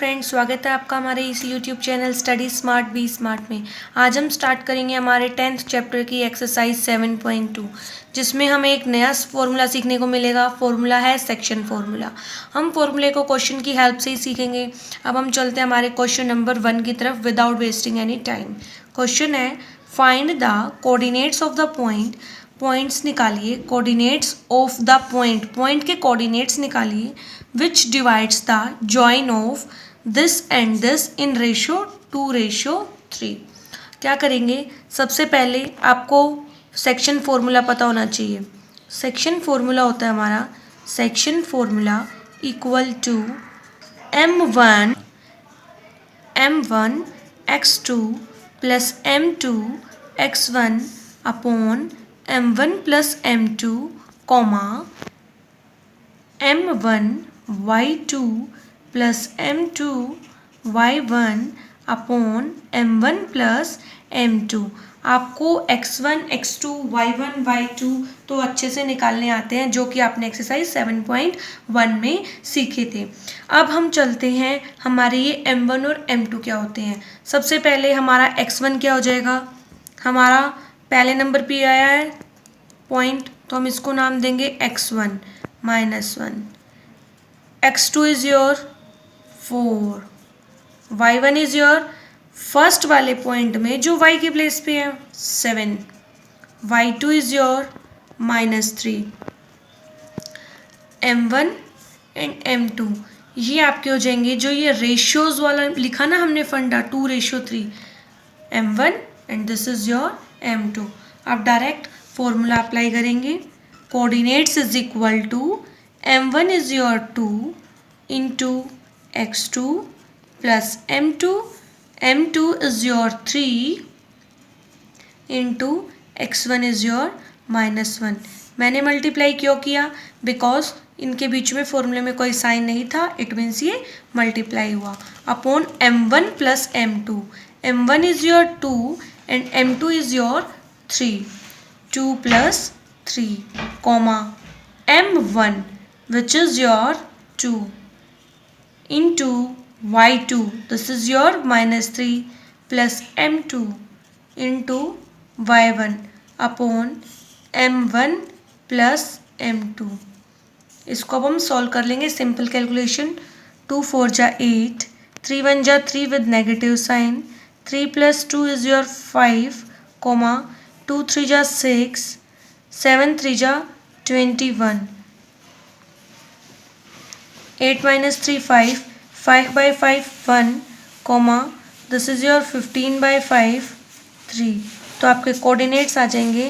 Friends, स्वागत है आपका हमारे इस YouTube channel study smart B smart में। आज हम स्टार्ट करेंगे हमारे 10th चैप्टर की एक्सरसाइज 7.2, जिसमें हमें एक नया फॉर्मूला सीखने को मिलेगा। फॉर्मूला है सेक्शन फॉर्मूला। हम फॉर्मूले को क्वेश्चन की हेल्प से ही सीखेंगे। अब हम चलते हैं हमारे क्वेश्चन नंबर 1 की तरफ without wasting any time. Question है, find the coordinates of the point. Points निकालिए, coordinates of the point, point के कोऑर्डिनेट्स निकालिए, which divides the join of this and this in ratio 2:3। क्या करेंगे, सबसे पहले आपको सेक्शन फॉर्मूला पता होना चाहिए। सेक्शन फॉर्मूला होता है हमारा, section formula equal to m1 x2 plus m2 x1 upon m1 plus m2 comma m1 y2 plus m2 y1 upon m1 plus m2। आपको x1 x2 y1 y2 तो अच्छे से निकालने आते हैं, जो कि आपने एक्सरसाइज 7.1 में सीखे थे। अब हम चलते हैं, हमारे ये m1 और m2 क्या होते हैं। सबसे पहले हमारा x1 क्या हो जाएगा, हमारा पहले नंबर पे आया है पॉइंट, तो हम इसको नाम देंगे x1 -1। x2 is your 4, y1 is your first वाले पॉइंट में जो y के प्लेस पे है 7, y2 is your -3। m1 and m2 ये आपके हो जाएंगे, जो ये रेशियोज वाला लिखा ना हमने फंडा 2:3, m1 and this is your m2। आप डायरेक्ट फॉर्मूला अप्लाई करेंगे, coordinates is equal to m1 is your 2 into x2 plus m2 is your 3 into x1 is your -1। मैंने मल्टीप्लाई क्यों किया, बिकॉज इनके बीच में फॉर्मूले में कोई साइन नहीं था, इट मीन्स ये मल्टीप्लाई हुआ upon m1 plus m2। m1 is your 2 and m2 is your 3, 2 plus 3 comma m1 which is your 2 into y2, this is your -3 plus m2 into y1 upon m1 plus m2। इसको अब हम solve कर लेंगे, simple calculation. 2 4 जा 8, 3 1 जा 3 with negative sign, 3 plus 2 is your 5 comma 2 3 जा 6, 7 3 जा 21, 8 minus 3 5, 5 by 5 1 comma this is your 15 by 5 3। तो आपके कोऑर्डिनेट्स आ जाएंगे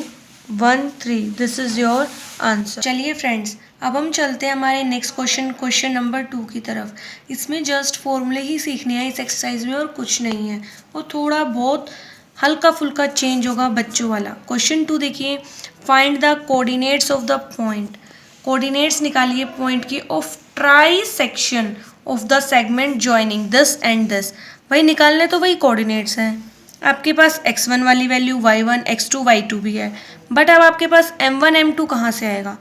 1 3, दिस इज योर आंसर। चलिए फ्रेंड्स, अब हम चलते हैं हमारे नेक्स्ट क्वेश्चन नंबर 2 की तरफ। इसमें जस्ट फॉर्मूले ही सीखने हैं इस एक्सरसाइज में और कुछ नहीं है, वो थोड़ा बहुत हल्का फुल्का चेंज होगा बच्चों वाला। क्वेश्चन 2 देखिए, find the coordinates of the point. Coordinates निकालिए पॉइंट की of try section of the segment joining this and this. वही निकालने तो वही कोऑर्डिनेट्स हैं। आपके पास x1 वाली वैल्यू y1 x2 y2 भी है, बट अब आपके पास m1 m2 कहाँ से आएगा।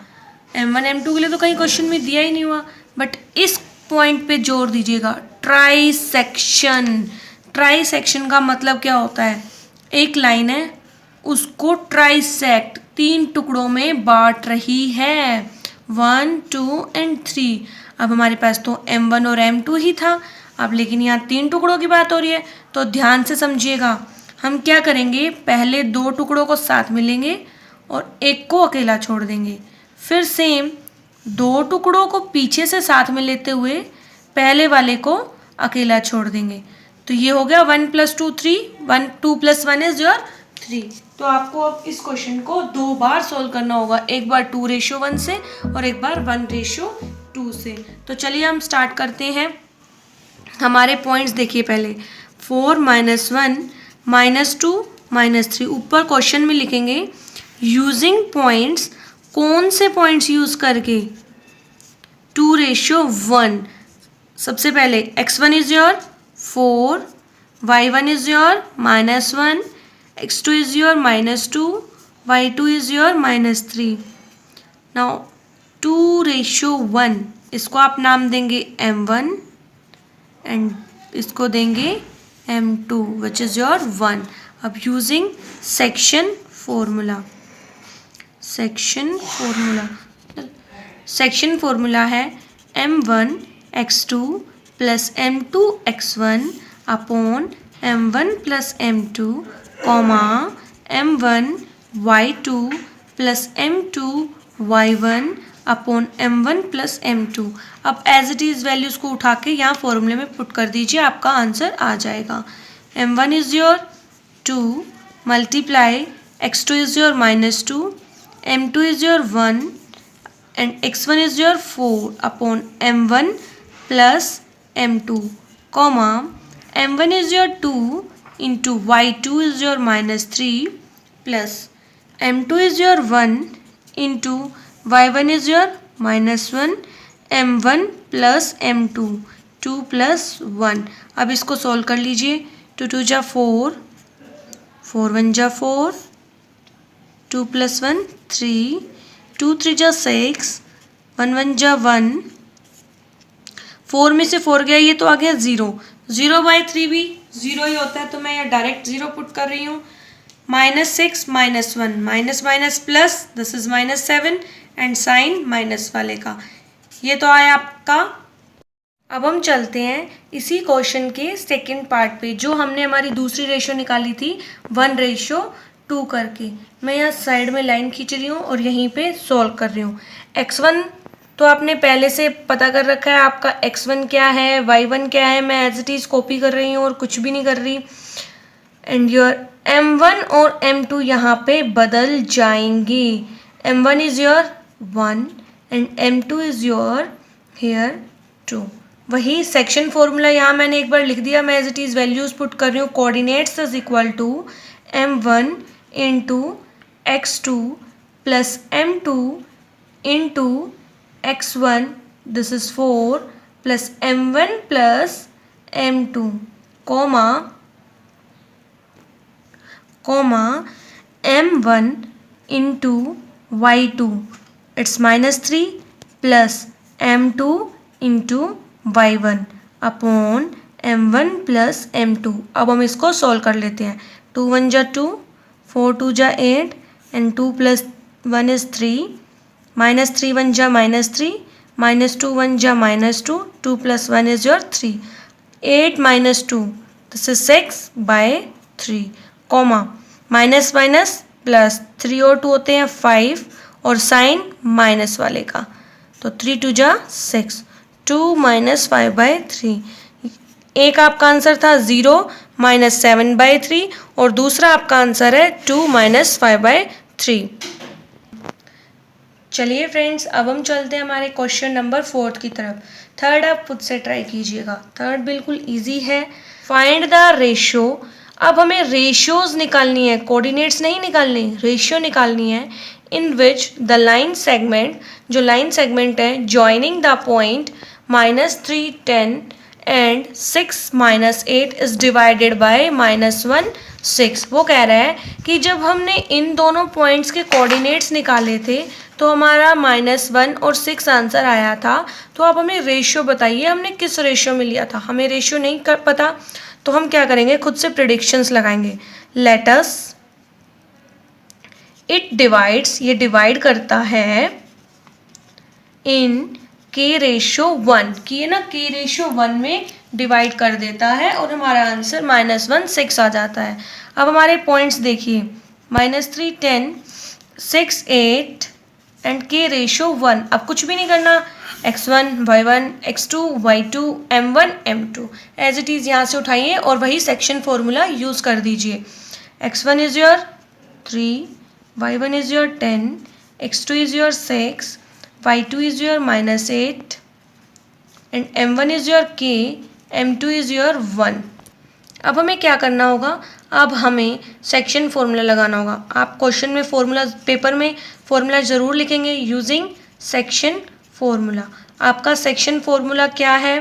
m1 m2 के लिए तो कहीं क्वेश्चन में दिया ही नहीं हुआ, बट इस पॉइंट पे जोर दीजिएगा, ट्राई सेक्शन। ट्राई सेक्शन का मतलब क्या होता है, एक लाइन है उसको ट्राइसेक्ट 3 टुकड़ों में बांट रही है, 1 2 एंड 3। अब हमारे पास तो m1 और m2 ही था, अब लेकिन यहाँ 3 टुकड़ों की बात हो रही है, तो ध्यान से समझिएगा। हम क्या करेंगे, पहले 2 टुकड़ों को साथ में लेंगे और एक को अकेला छोड़ देंगे, फिर सेम 2 टुकड़ों को पीछे से साथ में लेते हुए पहले वाले को अकेला छोड़ देंगे। तो ये हो गया 1 + 2 3, 1 2 + 1 इज योर 3। तो आपको अब इस क्वेश्चन को 2 बार सोल्व करना होगा, एक बार 2:1 से और एक बार 1:2 से। तो चलिए हम स्टार्ट करते हैं। हमारे पॉइंट्स देखिए, पहले 4 -1 -2 -3। ऊपर क्वेश्चन में लिखेंगे यूजिंग पॉइंट्स, कौन से पॉइंट्स यूज करके, 2:1। सबसे पहले x1 is your 4, y1 is your -1, x2 is your -2, y2 is your -3। Now 2:1, इसको आप नाम देंगे m1 एंड इसको देंगे m2 विच इज़ योर 1। अब using section formula, section formula है m1 x2 plus m2 x1 upon m1 plus m2 comma m1 y2 plus m2 y1 upon m1 plus m2। अब as it is values को उठा के यहाँ फॉर्मूले में put कर दीजिए, आपका आंसर आ जाएगा। m1 is your 2 multiply x2 is your -2, m2 is your 1 and x1 is your 4 upon m1 plus m2 comma m1 is your 2 into y2 is your -3 plus m2 is your 1 into y1 is your -1 m1 plus m2 2 plus 1। अब इसको solve कर लीजिए। 2 2 जा 4, 4 1 जा 4, 2 plus 1 3, 2 3 जा 6, 1 1 जा 1, 4 में से 4 गया ये तो आ गया 0, 0/3 भी 0 ही होता है तो मैं यहाँ डायरेक्ट 0 पुट कर रही हूँ। -6 -1 minus minus plus, this is -7 and sign minus वाले का, ये तो आया आपका। अब हम चलते हैं इसी क्वेश्चन के सेकंड पार्ट पे, जो हमने हमारी दूसरी रेशो निकाली थी 1:2 करके। मैं यहाँ साइड में लाइन खींच रही हूँ और यहीं पे सॉल्व कर रही हूँ। x1 तो आपने पहले से पता कर रखा है, आपका x1 क्या है, y1 क्या है, मैं एज इट इज़ कॉपी कर रही हूँ और कुछ भी नहीं कर रही। एंड योर m1 और m2 यहाँ पे बदल जाएंगे। m1 is your 1 and m2 is your here 2। वही सेक्शन फॉर्मूला यहाँ मैंने एक बार लिख दिया, मैं as it is values put कर रही हूँ। Coordinates is equal to m1 into x2 plus m2 into x1, this is 4 plus m1 plus m2 comma m1 into y2, it's -3 plus m2 into y1 upon m1 plus m2। अब हम इसको solve कर लेते हैं। 2 1 जा 2, 4 2 जा 8 and 2 plus 1 is 3, -3 1 जा -3, -2 1 जा -2, 2 plus 1 is your 3, 8 -2 this is 6/3 comma minus minus plus, 3 और 2 होते हैं 5 और साइन माइनस वाले का, तो 3 2 जा 6, 2 - 5/3। एक आपका आंसर था 0 - 7/3 और दूसरा आपका आंसर है 2 - 5/3। चलिए फ्रेंड्स, अब हम चलते हैं हमारे क्वेश्चन नंबर 4 की तरफ। थर्ड आप खुद से ट्राई कीजिएगा, थर्ड बिल्कुल इजी है। Find the ratio. अब हमें रेशियोज निकालनी है, कोऑर्डिनेट्स नहीं निकालनी, रेशियो निकालनी है। इन विच द लाइन सेगमेंट, जो लाइन सेगमेंट है joining the point -3 10 and 6 - 8 is divided by -1 6। वो कह रहा है कि जब हमने इन दोनों पॉइंट्स के कोऑर्डिनेट्स निकाले थे तो हमारा -1 और 6 आंसर आया था। तो आप हमें रेशियो बताइए, हमने किस रेशियो में लिया था। हमें रेशियो नहीं कर पता तो हम क्या करेंगे, खुद से प्रिडिक्शंस लगाएंगे। लेट अस, इट डिवाइड्स, ये डिवाइड करता है इन k/1, कि ये ना k/1 में डिवाइड कर देता है और हमारा आंसर -1 6 आ जाता है। अब हमारे पॉइंट्स देखिए, -3 10 6 8 एंड k/1। अब कुछ भी नहीं करना, x1 y1 x2 y2 m1 m2 as it is यहाँ से उठाइए और वही सेक्शन फॉर्मूला यूज़ कर दीजिए। x1 is your 3, y1 is your 10, x2 is your 6, y2 is your -8 and m1 is your k, m2 is your 1। अब हमें क्या करना होगा, अब हमें सेक्शन फॉर्मूला लगाना होगा। आप क्वेश्चन में फॉर्मूला, पेपर में फॉर्मूला ज़रूर लिखेंगे यूजिंग सेक्शन फॉर्मूला। आपका सेक्शन फॉर्मूला क्या है,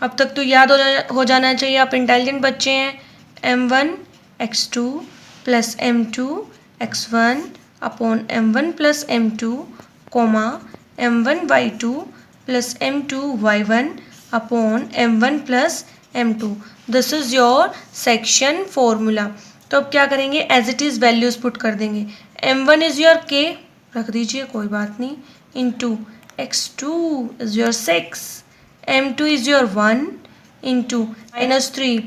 अब तक तो याद हो जाना चाहिए, आप इंटेलिजेंट बच्चे हैं। m1 x2 plus m2 x1 upon m1 plus m2 comma m1 y2 plus m2 y1 upon m1 plus m2। This is your section formula. तो अब क्या करेंगे, as it is values put कर देंगे। m1 इज योर k, रख दीजिए कोई बात नहीं, into x2 is your 6, m2 is your 1 into -3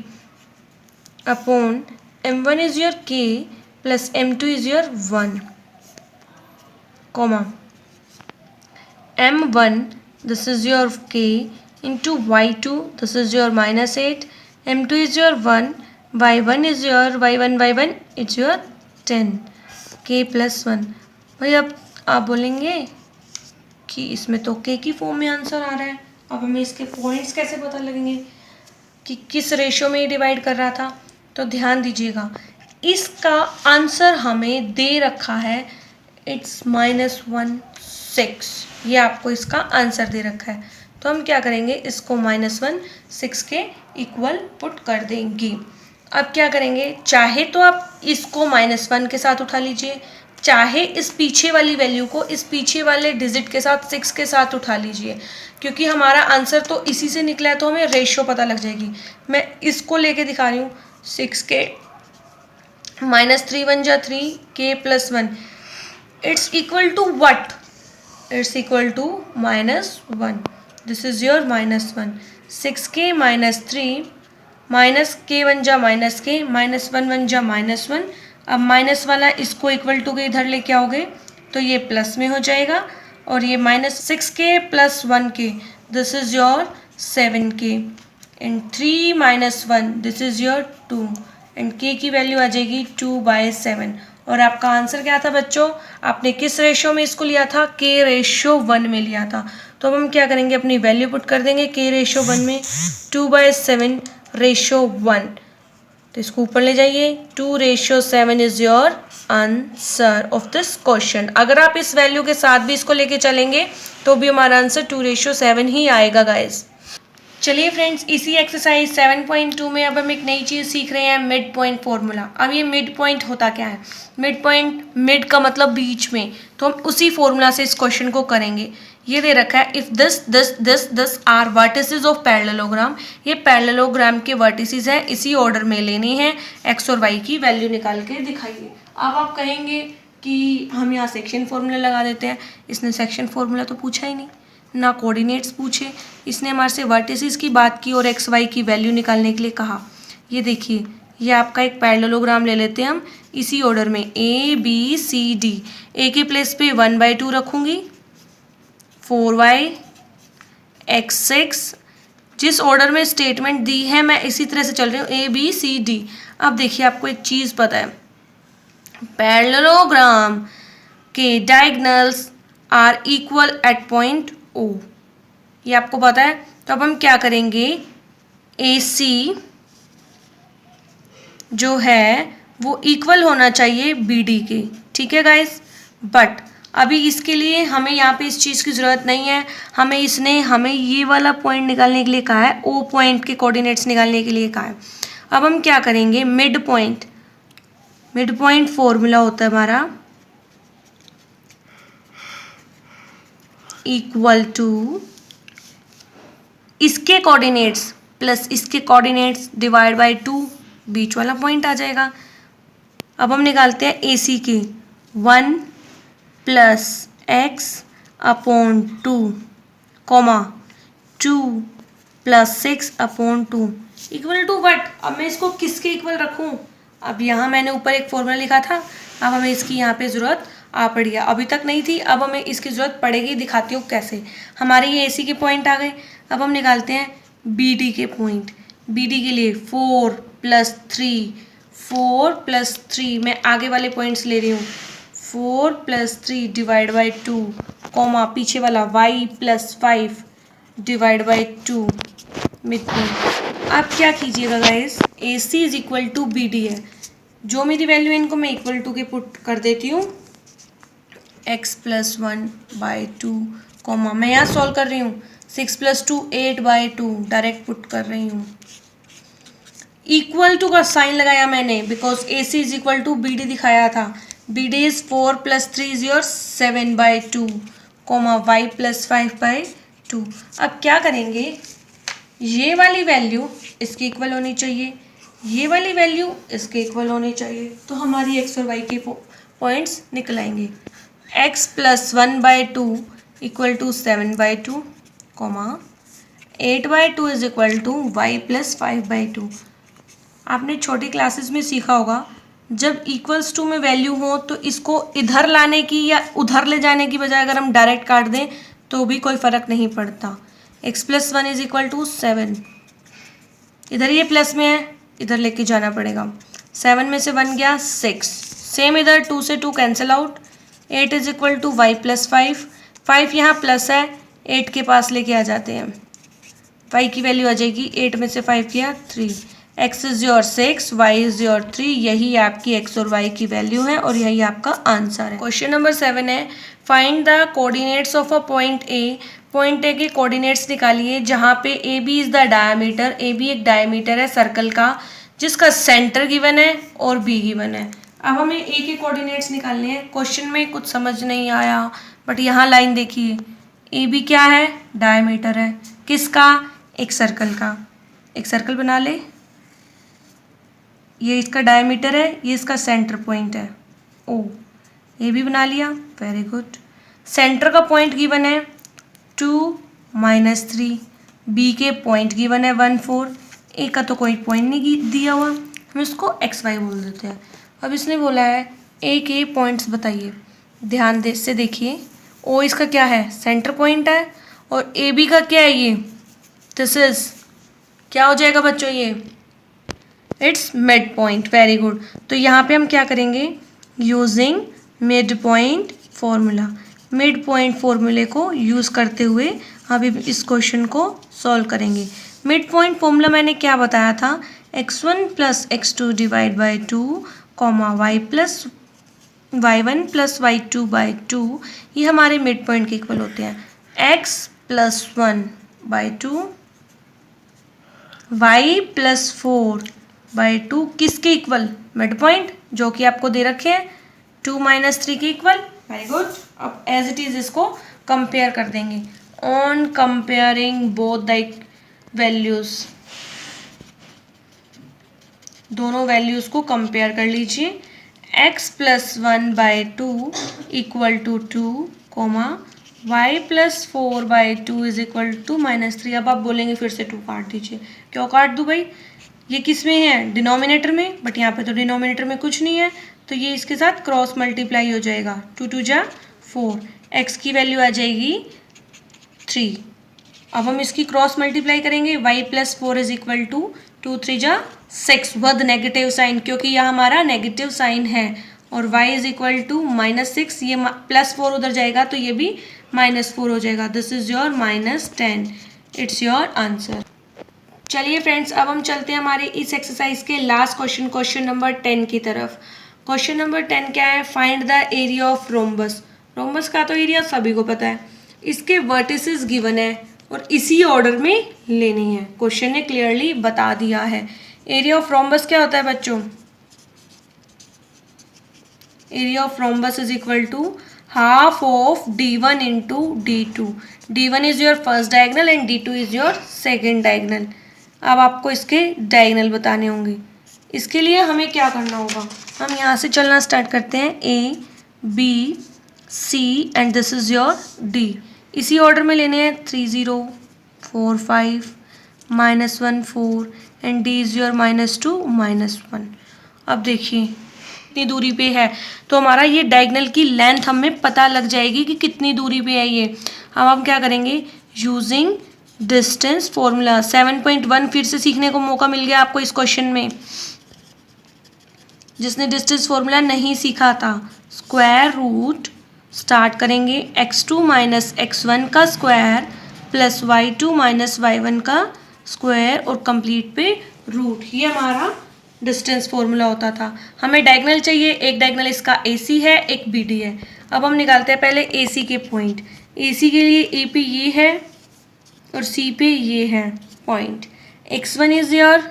upon m1 is your k plus m2 is your 1 comma m1 this is your k into y2 this is your -8, m2 is your 1, y1 is your y1 it's your 10, k plus 1। भाई अब आप बोलेंगे कि इसमें तो k की form में answer आ रहा है, अब हमें इसके पॉइंट्स कैसे पता लगेंगे कि किस रेशियो में ये डिवाइड कर रहा था। तो ध्यान दीजिएगा, इसका आंसर हमें दे रखा है, इट्स -1 6, ये आपको इसका आंसर दे रखा है। तो हम क्या करेंगे, इसको -1 6 के इक्वल पुट कर देंगे। अब क्या करेंगे, चाहे तो आप इसको -1 के साथ उठा लीजिए, चाहे इस पीछे वाली वैल्यू को इस पीछे वाले डिजिट के साथ 6 के साथ उठा लीजिए, क्योंकि हमारा आंसर तो इसी से निकला है तो हमें रेशियो पता लग जाएगी। मैं इसको लेके दिखा रही हूँ, 6 के -3 1 जा 3 k plus 1, it's equal to what? It's equal to -1. This is your -1. 6k -3 minus k 1 जा -k, -1 1 जा -1। अब माइनस वाला इसको इक्वल टू के इधर लेके आओगे तो ये प्लस में हो जाएगा, और ये -6k + 1k this is your 7k and 3 - 1 this is your 2 and k की वैल्यू आ जाएगी 2/7। और आपका आंसर क्या था बच्चों, आपने किस रेशियो में इसको लिया था, k रेशियो 1 में लिया था। तो अब हम क्या करेंगे, अपनी वैल्यू पुट कर देंगे k रेशियो 1 में, 2/7 रेशियो 1, तो इसको ऊपर ले जाइए, 2/7 is your answer of this question. अगर आप इस वैल्यू के साथ भी इसको लेके चलेंगे तो भी हमारा आंसर 2/7 ही आएगा गाइज। चलिए फ्रेंड्स, इसी एक्सरसाइज 7.2 में अब हम एक नई चीज़ सीख रहे हैं, मिड पॉइंट फॉर्मूला। अब ये मिड पॉइंट होता क्या है, मिड पॉइंट, मिड का मतलब बीच में, तो हम उसी फॉर्मूला से इस क्वेश्चन को करेंगे। ये दे रखा है, if this are vertices of parallelogram, ये पैरेललोग्राम के वर्टिसेस हैं, इसी ऑर्डर में लेने हैं, एक्स और वाई की वैल्यू निकाल के दिखाइए। अब आप कहेंगे कि हम यहाँ सेक्शन फॉर्मूला लगा देते हैं, इसने सेक्शन फॉर्मूला तो पूछा ही नहीं, ना कोऑर्डिनेट्स पूछे, इसने हमारे से वर्टिसेस की बात की और एक्स वाई की वैल्यू निकालने के लिए कहा। ये देखिए, ये आपका एक पैरेललोग्राम ले लेते हैं हम इसी ऑर्डर में, ए बी सी डी, ए के प्लेस पे 1/2 रखूँगी, 4y x6, जिस ऑर्डर में स्टेटमेंट दी है मैं इसी तरह से चल रही हूँ, ए बी सी डी। अब देखिए, आपको एक चीज़ पता है, पैरेललोग्राम के diagonals are equal at point O, ये आपको पता है। तो अब हम क्या करेंगे, ए सी जो है वो इक्वल होना चाहिए बी डी के, ठीक है गाइस। बट अभी इसके लिए हमें यहाँ पे इस चीज़ की ज़रूरत नहीं है, हमें ये वाला पॉइंट निकालने के लिए कहा है, ओ पॉइंट के कोऑर्डिनेट्स निकालने के लिए कहा है। अब हम क्या करेंगे, मिड पॉइंट फॉर्मूला होता है हमारा इक्वल टू इसके कोऑर्डिनेट्स प्लस इसके कोऑर्डिनेट्स डिवाइड बाय 2, बीच वाला पॉइंट आ जाएगा। अब हम निकालते हैं ए सी के, 1 + x/2 comma 2 + 6/2 equal to what. अब मैं इसको किसके इक्वल रखूं, अब यहाँ मैंने ऊपर एक फॉर्मूला लिखा था, अब हमें इसकी यहाँ पे ज़रूरत आ पड़ी है, अभी तक नहीं थी, अब हमें इसकी ज़रूरत पड़ेगी। दिखाती हूँ कैसे। हमारे ये AC के पॉइंट आ गए, अब हम निकालते हैं BD के पॉइंट। BD के लिए 4 + 3, मैं आगे वाले पॉइंट्स ले रही हूँ, 4 + 3 डिवाइड बाई 2 कॉमा पीछे वाला y + 5 divide by 2 mid point. आप क्या कीजिएगा guys, AC is equal to BD है, जो मेरी वैल्यू है इनको मैं इक्वल टू के पुट कर देती हूँ, x + 1/2 कॉमा मैं यहाँ सॉल्व कर रही हूँ, 6 + 2 8/2 डायरेक्ट पुट कर रही हूँ। इक्वल टू का साइन लगाया मैंने because AC is equal to BD दिखाया था। BD is 4 + 3 is your 7/2 comma y + 5/2। अब क्या करेंगे, ये वाली वैल्यू इसके इक्वल होनी चाहिए, ये वाली वैल्यू इसके इक्वल होनी चाहिए, तो हमारी एक्स और वाई के पॉइंट्स निकल आएंगे। X plus 1/2 equal to 7/2, comma 8/2 is equal to y plus 5/2। आपने छोटी क्लासेस में सीखा होगा, जब इक्वल्स टू में वैल्यू हो तो इसको इधर लाने की या उधर ले जाने की बजाय अगर हम डायरेक्ट काट दें तो भी कोई फ़र्क नहीं पड़ता। X plus 1 is equal to 7, इधर ये प्लस में है, इधर लेके जाना पड़ेगा। 7 में से 1 गया 6, सेम इधर 2 से 2 cancel out. 8 is equal to y plus 5, 5 यहाँ प्लस है, 8 के पास लेके आ जाते हैं, वाई की वैल्यू आ जाएगी 8 में से 5 किया 3। X is your 6, y is your 3, यही आपकी एक्स और वाई की वैल्यू है और यही आपका आंसर है। क्वेश्चन नंबर 7 है, find the coordinates of a point A. Point A के कोऑर्डिनेट्स निकालिए जहाँ पे A B is the diameter, A B एक डायमीटर है सर्कल का जिसका सेंटर गिवन है और बी गिवन है। अब हमें ए के कोऑर्डिनेट्स निकालने हैं। क्वेश्चन में कुछ समझ नहीं आया, बट यहाँ लाइन देखिए, ए बी क्या है, डायमीटर है, किसका, एक सर्कल का। एक सर्कल बना ले, ये इसका डायमीटर है, ये इसका सेंटर पॉइंट है ओ, ये भी बना लिया, वेरी गुड। सेंटर का पॉइंट गिवन है 2 - 3, बी के पॉइंट गिवन है 1 4, ए का तो कोई पॉइंट नहीं दिया हुआ, हम इसको एक्स वाई बोल देते हैं। अब इसने बोला है ए के पॉइंट्स बताइए, ध्यान से देखिए, ओ इसका क्या है, सेंटर पॉइंट है, और ए बी का क्या है, ये दिस इज क्या हो जाएगा बच्चों, ये it's mid point, very good. तो यहाँ पे हम क्या करेंगे, using mid point formula, mid point फॉर्मूले को यूज़ करते हुए अभी इस क्वेश्चन को सॉल्व करेंगे। मिड पॉइंट फॉर्मूला मैंने क्या बताया था, x1 + x2 divide by 2, comma y1 + y2/2, ये हमारे मिड पॉइंट के इक्वल होते हैं। x + 1/2, y + 4/2 किसके इक्वल, मिड पॉइंट जो कि आपको दे रखे हैं 2 - 3 के इक्वल, वेरी गुड। अब एज इट इज इसको कंपेयर कर देंगे, on comparing both the values, दोनों वैल्यूज को कंपेयर कर लीजिए। x + 1/2 equal to 2, comma y + 4/2 is equal to -3। अब आप बोलेंगे फिर से 2 काट दीजिए, क्यों काट दूँ भाई, ये किस में है, डिनोमिनेटर में, बट यहाँ पे तो डिनोमिनेटर में कुछ नहीं है, तो ये इसके साथ क्रॉस मल्टीप्लाई हो जाएगा, 2 2 जा 4, x की वैल्यू आ जाएगी 3। अब हम इसकी क्रॉस मल्टीप्लाई करेंगे, y + 4 इज इक्वल टू 2 3 जा 6 विद नेगेटिव साइन, क्योंकि यह हमारा नेगेटिव साइन है, और y इज इक्वल टू -6, ये +4 उधर जाएगा तो ये भी -4 हो जाएगा, this is your -10, it's your answer. चलिए फ्रेंड्स, अब हम चलते हैं हमारे इस एक्सरसाइज के लास्ट क्वेश्चन, क्वेश्चन नंबर 10 की तरफ। क्वेश्चन नंबर 10 क्या है, find the area of rhombus. Rhombus का तो एरिया सभी को पता है, इसके वर्टिसेस गिवन है और इसी ऑर्डर में लेनी है, क्वेश्चन ने क्लियरली बता दिया है। एरिया ऑफ रोम्बस क्या होता है बच्चों, area of rhombus is equal to half of d1 into d2, d1 is your first diagonal and d2 is your second diagonal. अब आपको इसके डायगनल बताने होंगे, इसके लिए हमें क्या करना होगा, हम यहाँ से चलना स्टार्ट करते हैं, A B C and this is your D, इसी ऑर्डर में लेने हैं, 3 0 4 5 -1 4 एंड D इज योर -2 -1। अब देखिए कितनी दूरी पे है, तो हमारा ये डायगनल की लेंथ हमें पता लग जाएगी कि कितनी दूरी पे है ये। अब हम क्या करेंगे, यूजिंग डिस्टेंस फॉर्मूला, 7.1 फिर से सीखने को मौका मिल गया आपको इस क्वेश्चन में, जिसने डिस्टेंस फॉर्मूला नहीं सीखा था। स्क्वायर रूट स्टार्ट करेंगे, x2 - x1 का स्क्वायर प्लस y2 - y1 का स्क्वायर और कंप्लीट पे रूट, ये हमारा डिस्टेंस फॉर्मूला होता था। हमें डायगनल चाहिए, एक डायगनल इसका AC है, एक BD है। अब हम निकालते हैं पहले AC के पॉइंट, AC के लिए A पे ये है और C पे ये है point, x1 is your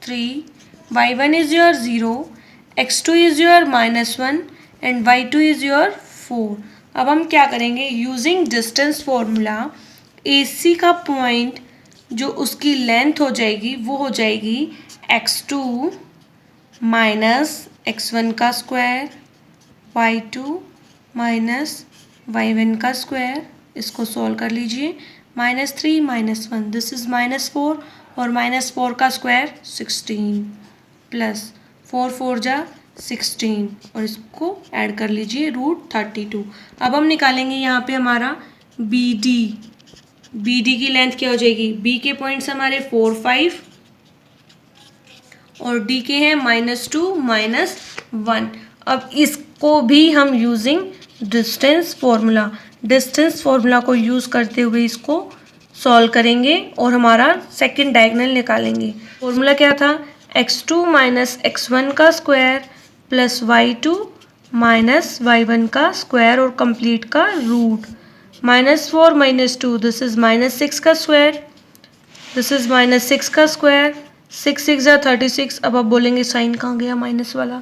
3, y1 is your 0, x2 is your -1 and y2 is your 4। अब हम क्या करेंगे, यूजिंग डिस्टेंस फॉर्मूला AC का पॉइंट जो उसकी लेंथ हो जाएगी वो हो जाएगी x2 माइनस x1 का स्क्वायर, y2 माइनस y1 का स्क्वायर, इसको सॉल्व कर लीजिए, -3 -1 दिस इज -4 और -4 का स्क्वायर 16 प्लस 4 4 जा 16 और इसको ऐड कर लीजिए √32। अब हम निकालेंगे यहाँ पे हमारा बी डी की लेंथ क्या हो जाएगी, बी के पॉइंट्स हमारे 4 5 और डी के हैं -2 -1। अब इसको भी हम यूजिंग डिस्टेंस फॉर्मूला को यूज़ करते हुए इसको सॉल्व करेंगे और हमारा सेकंड डायगोनल निकालेंगे। फॉर्मूला क्या था, x2 माइनस x1 का square plus y2 minus y1 का स्क्वायर और कंप्लीट का रूट, -4 -2 दिस इज -6 का स्क्वायर, दिस इज -6 का स्क्वायर, 6 6 जा 36। अब आप बोलेंगे साइन कहाँ गया माइनस वाला,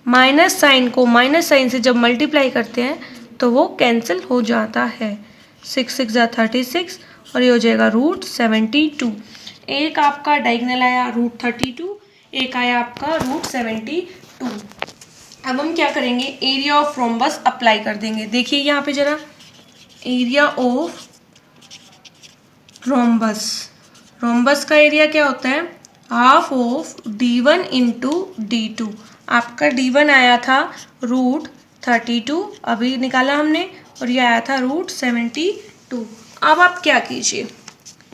माइनस साइन को माइनस साइन से जब मल्टीप्लाई करते हैं तो वो कैंसिल हो जाता है, 6 6 जा 36 और ये हो जाएगा √72। एक आपका डायगोनल आया √32, एक आया आपका √72। अब हम क्या करेंगे, एरिया ऑफ रोम्बस अप्लाई कर देंगे। देखिए यहाँ पे जरा, एरिया ऑफ रोम्बस का एरिया क्या होता है, half of d1 into d2। आपका d1 आया था √32 अभी निकाला हमने और ये आया था √72। अब आप क्या कीजिए,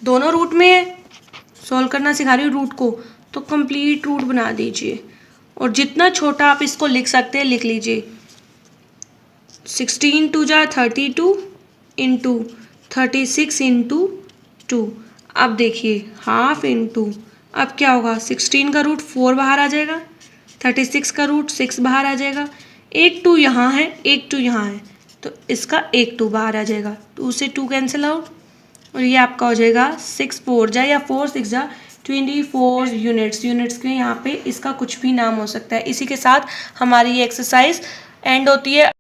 दोनों रूट में है, सॉल्व करना सिखा रही हूँ रूट को, तो कंप्लीट रूट बना दीजिए और जितना छोटा आप इसको लिख सकते हैं लिख लीजिए। 16 2 जा 32 इंटू 36 इंटू 2। अब देखिए हाफ इंटू, अब क्या होगा, 16 का रूट 4 बाहर आ जाएगा, 36 का रूट 6 बाहर आ जाएगा, एक 2 यहाँ है एक 2 यहाँ है तो इसका एक 2 बाहर आ जाएगा, 2 से 2 कैंसिल आउट और ये आपका हो जाएगा 6 4 जा या 4 6 जा 24 यूनिट्स के यहाँ पे इसका कुछ भी नाम हो सकता है। इसी के साथ हमारी ये एक्सरसाइज एंड होती है।